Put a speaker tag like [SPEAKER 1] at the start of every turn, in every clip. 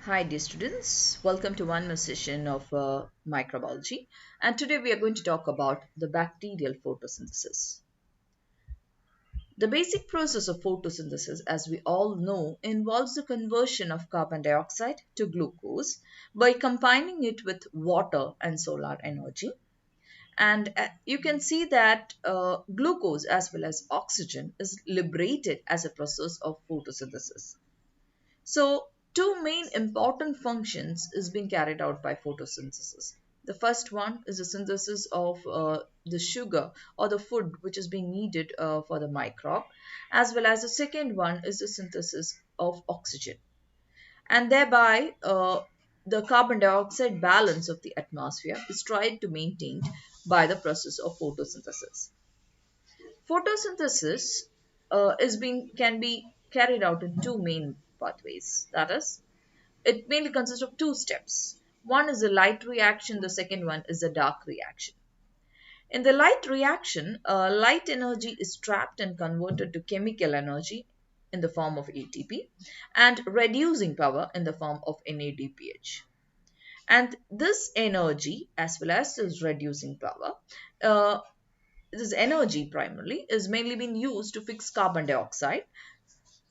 [SPEAKER 1] Hi dear students, welcome to one more session of microbiology, and today we are going to talk about the bacterial photosynthesis. The basic process of photosynthesis, as we all know, involves the conversion of carbon dioxide to glucose by combining it with water and solar energy. And you can see that glucose as well as oxygen is liberated as a process of photosynthesis. So, two main important functions is being carried out by photosynthesis. The first one is the synthesis of the sugar or the food which is being needed for the microbe, as well as the second one is the synthesis of oxygen. And thereby, the carbon dioxide balance of the atmosphere is tried to maintain by the process of photosynthesis. Photosynthesis can be carried out in two main pathways. That is, it mainly consists of two steps. One is the light reaction, the second one is the dark reaction. In the light reaction, light energy is trapped and converted to chemical energy in the form of ATP and reducing power in the form of NADPH. And this energy, as well as this reducing power, uh, this energy primarily is mainly being used to fix carbon dioxide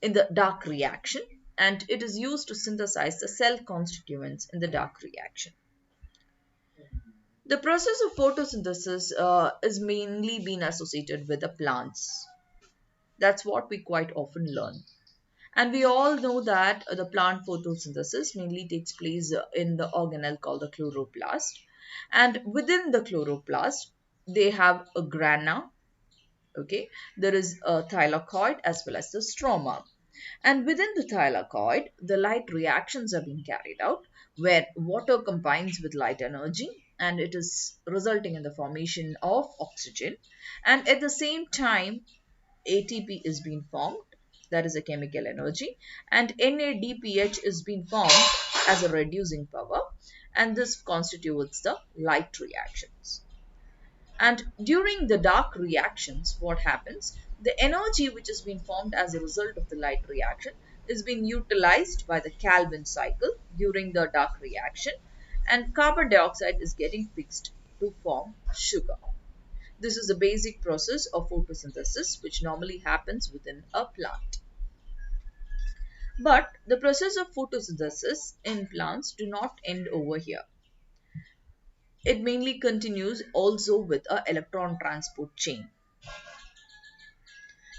[SPEAKER 1] in the dark reaction, and it is used to synthesize the cell constituents in the dark reaction. The process of photosynthesis is mainly been associated with the plants. That's what we quite often learn. And we all know that the plant photosynthesis mainly takes place in the organelle called the chloroplast. And within the chloroplast, they have a grana. Okay, there is a thylakoid as well as the stroma. And within the thylakoid, the light reactions are being carried out where water combines with light energy and it is resulting in the formation of oxygen. And at the same time, ATP is being formed, that is a chemical energy, and NADPH is being formed as a reducing power, and this constitutes the light reactions. And during the dark reactions, what happens? The energy which has been formed as a result of the light reaction is being utilized by the Calvin cycle during the dark reaction, and carbon dioxide is getting fixed to form sugar. This is the basic process of photosynthesis which normally happens within a plant. But the process of photosynthesis in plants do not end over here. It mainly continues also with a electron transport chain.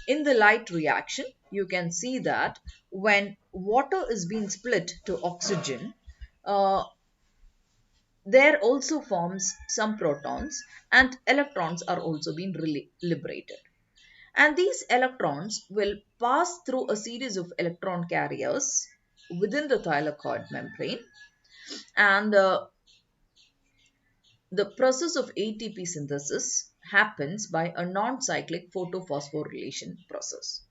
[SPEAKER 1] In the light reaction, you can see that when water is being split to oxygen, uh, there also forms some protons and electrons are also being liberated. And these electrons will pass through a series of electron carriers within the thylakoid membrane, and the process of ATP synthesis happens by a non-cyclic photophosphorylation process.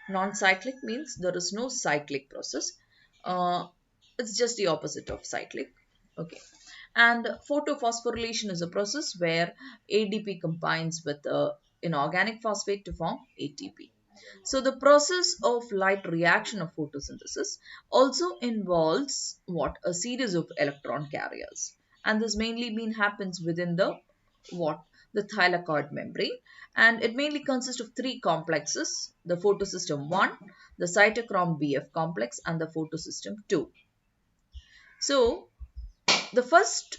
[SPEAKER 1] Non-cyclic means there is no cyclic process. Uh, it's just the opposite of cyclic. Okay. And photophosphorylation is a process where ADP combines with inorganic phosphate to form ATP. So the process of light reaction of photosynthesis also involves what? A series of electron carriers. And this mainly happens within the what? The thylakoid membrane, and it mainly consists of three complexes: the photosystem 1, the cytochrome BF complex, and the photosystem 2. So the first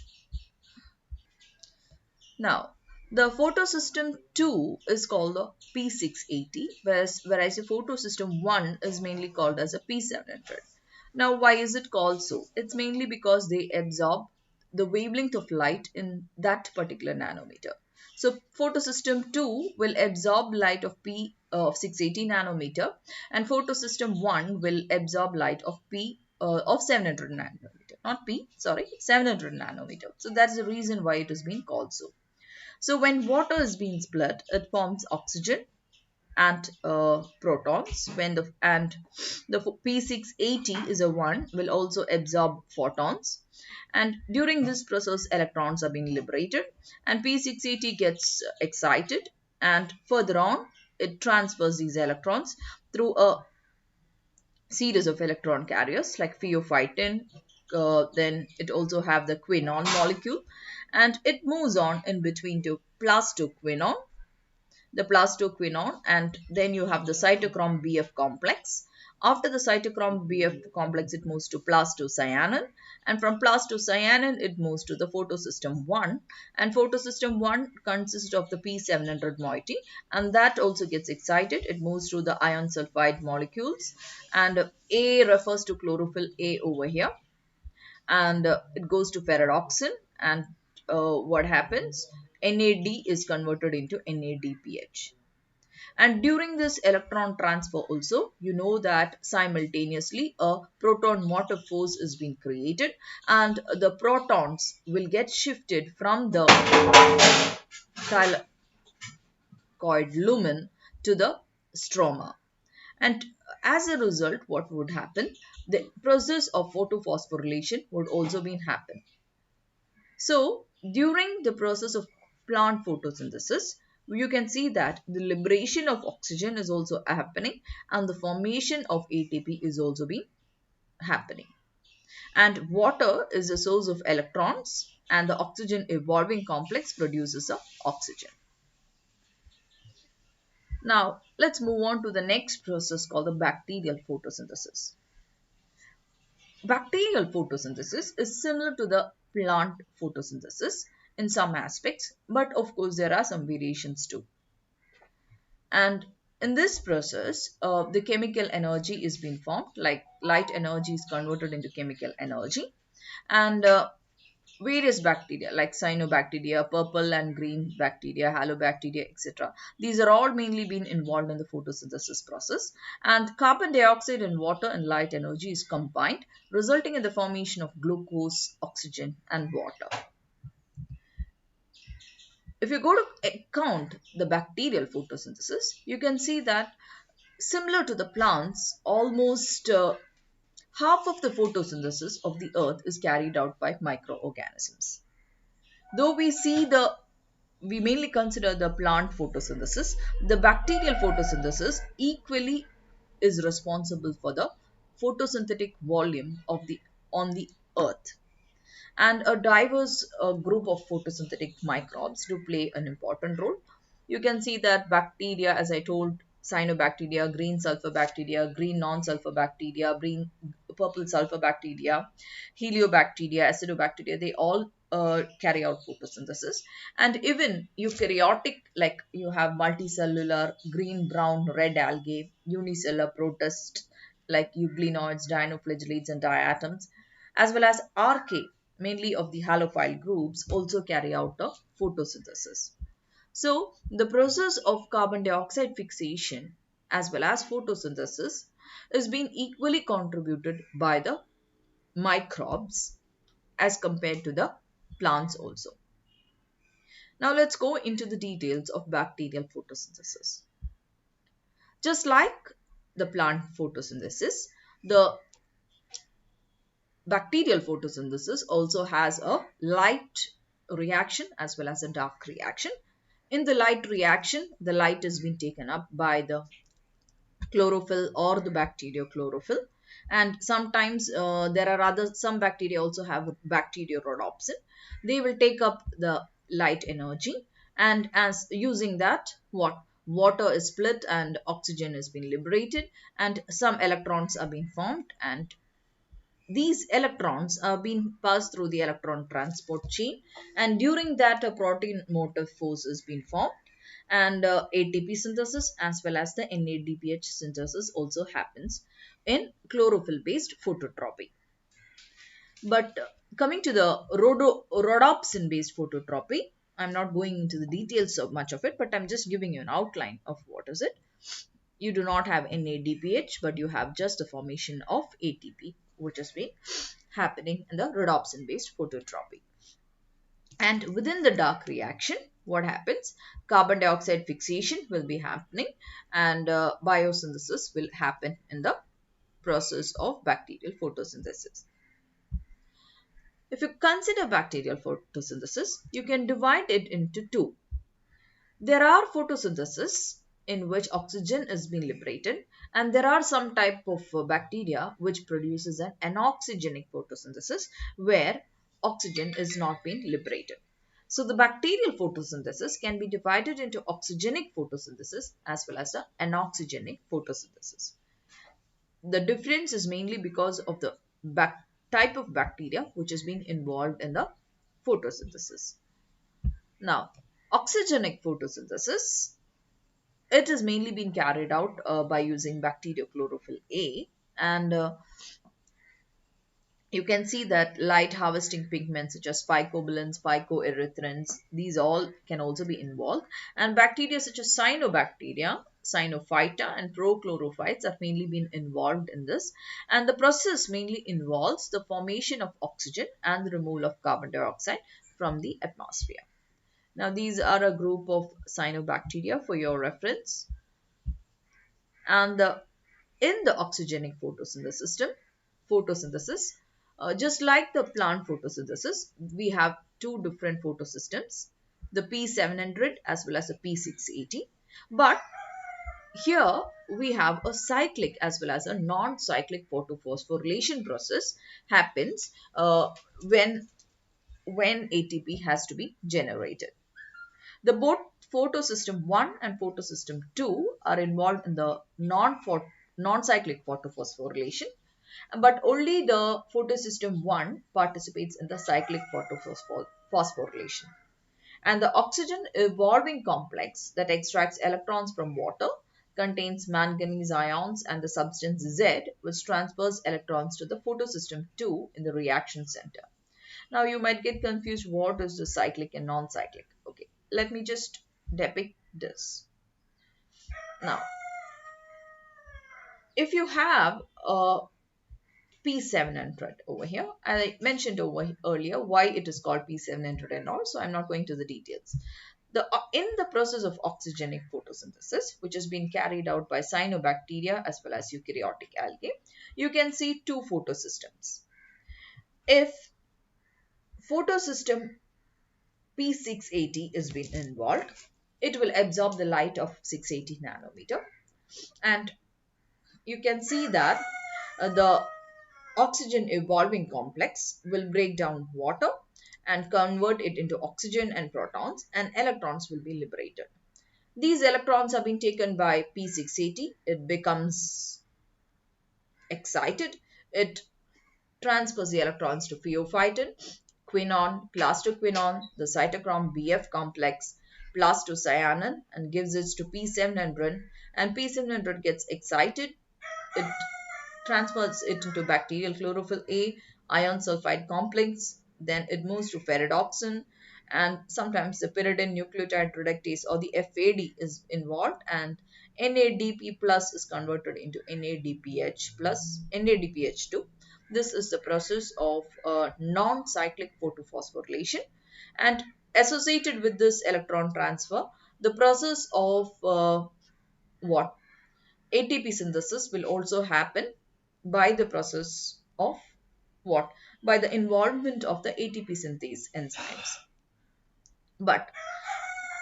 [SPEAKER 1] now the photosystem 2 is called the P680, whereas the photosystem 1 is mainly called as a P700. Now why is it called so? It's mainly because they absorb the wavelength of light in that particular nanometer. So photosystem 2 will absorb light of P of 680 nanometer, and photosystem 1 will absorb light of P of 700 nanometer. Not P, sorry, 700 nanometer. So that's the reason why it is being called so. So when water is being split, it forms oxygen and protons. The P680 is a one will also absorb photons. And during this process, electrons are being liberated, and P680 gets excited, and further on, it transfers these electrons through a series of electron carriers like pheophytin. Then it also have the quinone molecule, and it moves on in between to plastoquinone, the plastoquinone, and then you have the cytochrome BF complex. After the cytochrome BF complex, it moves to plastocyanin, and from plastocyanin, it moves to the photosystem 1, and photosystem 1 consists of the P700 moiety, and that also gets excited. It moves through the iron sulfide molecules, and A refers to chlorophyll A over here, and it goes to ferredoxin, and what happens? NAD is converted into NADPH. And during this electron transfer also, you know that simultaneously a proton motive force is being created, and the protons will get shifted from the thylakoid lumen to the stroma. And as a result, what would happen? The process of photophosphorylation would also be happen. So, during the process of plant photosynthesis, you can see that the liberation of oxygen is also happening, and the formation of ATP is also being happening. And water is a source of electrons, and the oxygen evolving complex produces a oxygen. Now, let's move on to the next process called the bacterial photosynthesis. Bacterial photosynthesis is similar to the plant photosynthesis in some aspects, but of course there are some variations too. And in this process, the chemical energy is being formed, like light energy is converted into chemical energy, and various bacteria like cyanobacteria, purple and green bacteria, halobacteria, etc. These are all mainly been involved in the photosynthesis process, and carbon dioxide and water and light energy is combined, resulting in the formation of glucose, oxygen, and water. If you go to count the bacterial photosynthesis, you can see that similar to the plants, almost half of the photosynthesis of the earth is carried out by microorganisms. Though we mainly consider the plant photosynthesis, the bacterial photosynthesis equally is responsible for the photosynthetic volume of the on the earth. And a diverse group of photosynthetic microbes do play an important role. You can see that bacteria, as I told, cyanobacteria, green sulfur bacteria, green non-sulfur bacteria, green purple sulfur bacteria, heliobacteria, acidobacteria, they all carry out photosynthesis. And even eukaryotic, like you have multicellular, green, brown, red algae, unicellular protists like euglenoids, dinoflagellates, and diatoms, as well as archaea, mainly of the halophile groups, also carry out a photosynthesis. So, the process of carbon dioxide fixation as well as photosynthesis is being equally contributed by the microbes as compared to the plants also. Now, let's go into the details of bacterial photosynthesis. Just like the plant photosynthesis, the bacterial photosynthesis also has a light reaction as well as a dark reaction. In the light reaction, the light is being taken up by the chlorophyll or the bacteriochlorophyll, and sometimes there are some bacteria also have bacteriorhodopsin. They will take up the light energy, and as using that, water is split and oxygen is being liberated, and some electrons are being formed, and these electrons are being passed through the electron transport chain, and during that a protein motive force is being formed, and ATP synthesis as well as the NADPH synthesis also happens in chlorophyll based phototropy. But coming to the rhodopsin based phototropy, I'm not going into the details of much of it, but I'm just giving you an outline of what is it. You do not have NADPH, but you have just the formation of ATP, which has been happening in the rhodopsin based phototropy. And within the dark reaction, what happens? Carbon dioxide fixation will be happening, and biosynthesis will happen in the process of bacterial photosynthesis. If you consider bacterial photosynthesis, you can divide it into two. There are photosynthesis in which oxygen is being liberated, And there are some type of bacteria which produces an anoxygenic photosynthesis where oxygen is not being liberated. So the bacterial photosynthesis can be divided into oxygenic photosynthesis as well as the anoxygenic photosynthesis. The difference is mainly because of the type of bacteria which is being involved in the photosynthesis. Now, oxygenic photosynthesis, it is mainly being carried out by using bacterial chlorophyll A, and you can see that light harvesting pigments such as phycobilins, phycoerythrins, these all can also be involved. And bacteria such as cyanobacteria, cyanophyta, and prochlorophytes have mainly been involved in this. And the process mainly involves the formation of oxygen and the removal of carbon dioxide from the atmosphere. Now, these are a group of cyanobacteria for your reference. And in the oxygenic photosynthesis, just like the plant photosynthesis, we have two different photosystems, the P700 as well as the P680. But here we have a cyclic as well as a non-cyclic photophosphorylation process happens when ATP has to be generated. The both photosystem 1 and photosystem 2 are involved in the non-cyclic photophosphorylation, but only the photosystem 1 participates in the cyclic photophosphorylation. And the oxygen evolving complex that extracts electrons from water contains manganese ions and the substance Z, which transfers electrons to the photosystem 2 in the reaction center. Now you might get confused, what is the cyclic and non-cyclic? Okay, let me just depict this. Now, if you have a P700 over here, I mentioned over earlier why it is called P700 and all, so I'm not going to the details. In the process of oxygenic photosynthesis, which has been carried out by cyanobacteria as well as eukaryotic algae, you can see two photosystems. If photosystem P680 is being involved, it will absorb the light of 680 nanometer, and you can see that the oxygen evolving complex will break down water and convert it into oxygen and protons, and electrons will be liberated. These electrons are being taken by P680. It becomes excited. It transfers the electrons to pheophytin, quinone, plastoquinone, the cytochrome BF complex, plastocyanin, and gives it to P700, and P700 gets excited. It transfers it into bacterial chlorophyll A, iron sulfide complex, then it moves to ferredoxin, and sometimes the pyridine nucleotide reductase or the FAD is involved, and NADP plus is converted into NADPH plus, NADPH2. This is the process of non-cyclic photophosphorylation, and associated with this electron transfer, the process of what? ATP synthesis will also happen by the process of what? By the involvement of the ATP synthase enzymes. But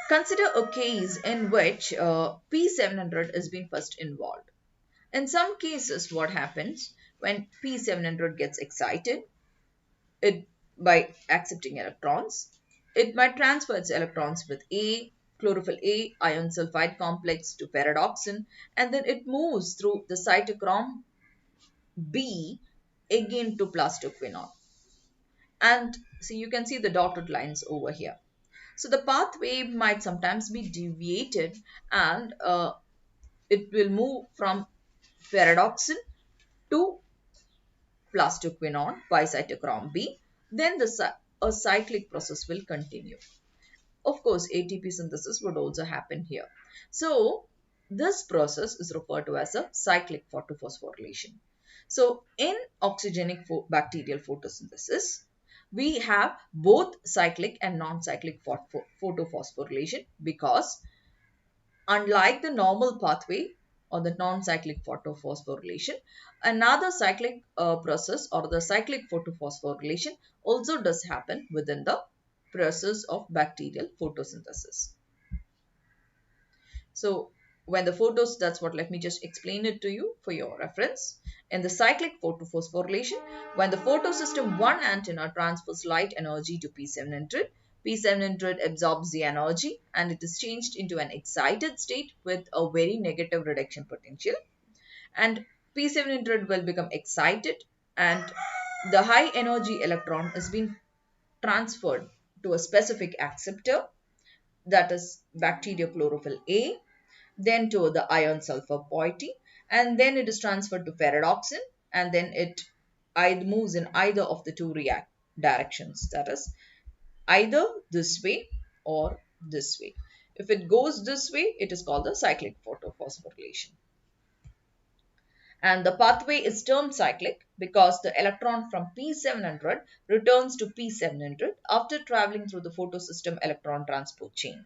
[SPEAKER 1] consider a case in which P700 is being first involved. In some cases, what happens when P700 gets excited, it by accepting electrons, it might transfer its electrons with chlorophyll A, iron sulfide complex to ferredoxin, and then it moves through the cytochrome B again to plastoquinone. And so you can see the dotted lines over here. So the pathway might sometimes be deviated, and it will move from ferredoxin to plastoquinone by cytochrome B. Then a cyclic process will continue. Of course, ATP synthesis would also happen here. So this process is referred to as a cyclic photophosphorylation. So in oxygenic bacterial photosynthesis, we have both cyclic and non-cyclic photophosphorylation, because unlike the normal pathway or the non-cyclic photophosphorylation, another cyclic process or the cyclic photophosphorylation also does happen within the process of bacterial photosynthesis. So when the photos, that's what, let me just explain it to you for your reference. In the cyclic photophosphorylation, when the photosystem 1 antenna transfers light energy to P700, P700 absorbs the energy and it is changed into an excited state with a very negative reduction potential, and P700 will become excited, and the high energy electron is being transferred to a specific acceptor, that is bacterial chlorophyll A, then to the iron sulfur moiety, and then it is transferred to ferredoxin, and then it either moves in either of the two react directions, that is either this way or this way. If it goes this way, it is called the cyclic photophosphorylation. And the pathway is termed cyclic because the electron from P700 returns to P700 after traveling through the photosystem electron transport chain.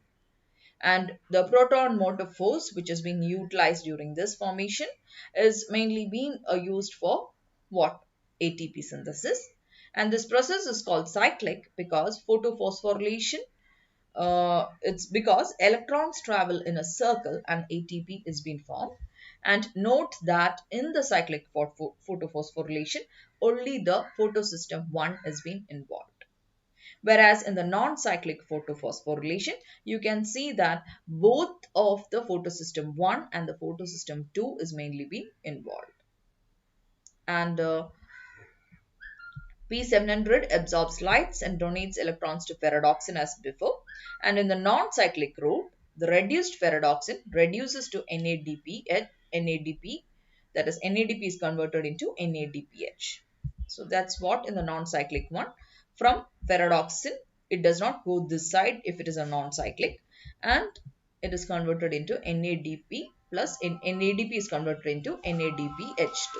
[SPEAKER 1] And the proton motive force, which has been utilized during this formation, is mainly being used for what? ATP synthesis. And this process is called cyclic because photophosphorylation, it's because electrons travel in a circle and ATP is being formed. And note that in the cyclic photophosphorylation, only the photosystem 1 is being involved. Whereas in the non-cyclic photophosphorylation, you can see that both of the photosystem 1 and the photosystem 2 is mainly being involved. And P700 absorbs lights and donates electrons to ferredoxin as before. And in the non-cyclic route, the reduced ferredoxin reduces to NADP, that is NADP is converted into NADPH. So that's what in the non-cyclic one. From ferredoxin, it does not go this side if it is a non-cyclic, and it is converted into NADP plus NADP is converted into NADPH2.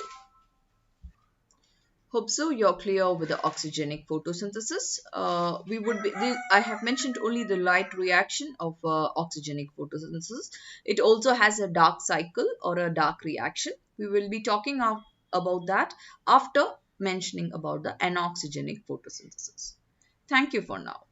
[SPEAKER 1] Hope so you're clear with the oxygenic photosynthesis. I have mentioned only the light reaction of oxygenic photosynthesis. It also has a dark cycle or a dark reaction. We will be talking about that after mentioning about the anoxygenic photosynthesis. Thank you for now.